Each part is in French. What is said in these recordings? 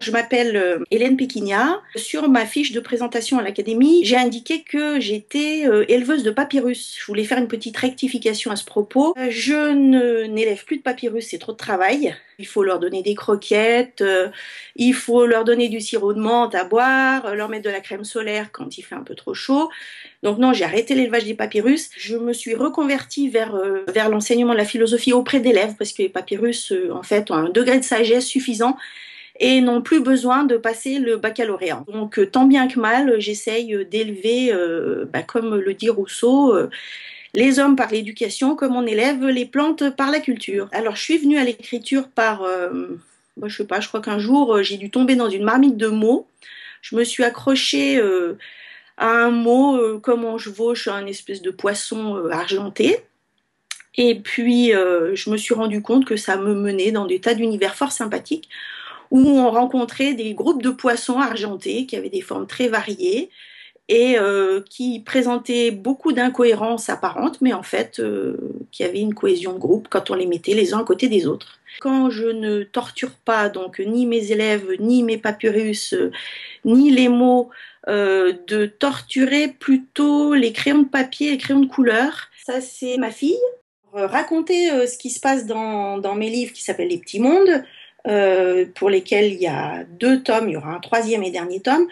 Je m'appelle Hélène Péquignat. Sur ma fiche de présentation à l'académie, j'ai indiqué que j'étais éleveuse de papyrus. Je voulais faire une petite rectification à ce propos. N'élève plus de papyrus, c'est trop de travail. Il faut leur donner des croquettes, il faut leur donner du sirop de menthe à boire, leur mettre de la crème solaire quand il fait un peu trop chaud. Donc non, j'ai arrêté l'élevage des papyrus. Je me suis reconvertie vers l'enseignement de la philosophie auprès d'élèves parce que les papyrus, en fait, ont un degré de sagesse suffisant et n'ont plus besoin de passer le baccalauréat. Donc tant bien que mal, j'essaye d'élever, comme le dit Rousseau, les hommes par l'éducation comme on élève les plantes par la culture. Alors je suis venue à l'écriture par, je sais pas, je crois qu'un jour j'ai dû tomber dans une marmite de mots. Je me suis accrochée à un mot comme on chevauche un espèce de poisson argenté. Et puis je me suis rendu compte que ça me menait dans des tas d'univers fort sympathiques où on rencontrait des groupes de poissons argentés qui avaient des formes très variées et qui présentaient beaucoup d'incohérences apparentes, mais en fait, qui avaient une cohésion de groupe quand on les mettait les uns à côté des autres. Quand je ne torture pas donc ni mes élèves, ni mes papyrus, ni les mots, de torturer plutôt les crayons de papier et les crayons de couleur. Ça, c'est ma fille. Raconter ce qui se passe dans mes livres qui s'appellent Les Petits Mondes, pour lesquels il y a 2 tomes, il y aura un 3e et dernier tome.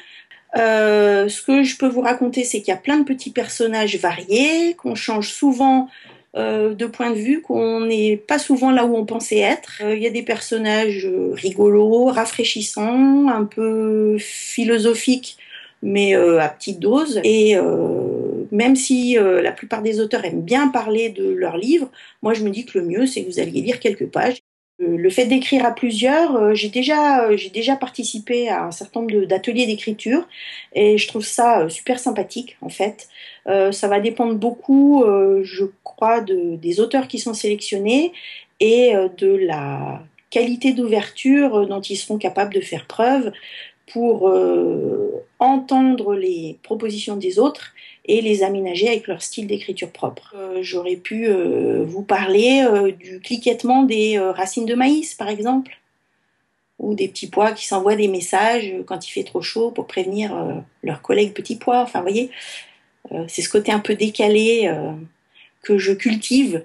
Ce que je peux vous raconter, c'est qu'il y a plein de petits personnages variés, qu'on change souvent de point de vue, qu'on n'est pas souvent là où on pensait être. Il y a des personnages rigolos, rafraîchissants, un peu philosophiques, mais à petite dose. Et même si la plupart des auteurs aiment bien parler de leurs livres, moi je me dis que le mieux, c'est que vous alliez lire quelques pages. Le fait d'écrire à plusieurs, j'ai déjà participé à un certain nombre d'ateliers d'écriture et je trouve ça super sympathique en fait. Ça va dépendre beaucoup, je crois, des auteurs qui sont sélectionnés et de la qualité d'ouverture dont ils seront capables de faire preuve pour entendre les propositions des autres et les aménager avec leur style d'écriture propre. J'aurais pu vous parler du cliquettement des racines de maïs, par exemple, ou des petits pois qui s'envoient des messages quand il fait trop chaud pour prévenir leurs collègues petits pois. Enfin, vous voyez, c'est ce côté un peu décalé que je cultive.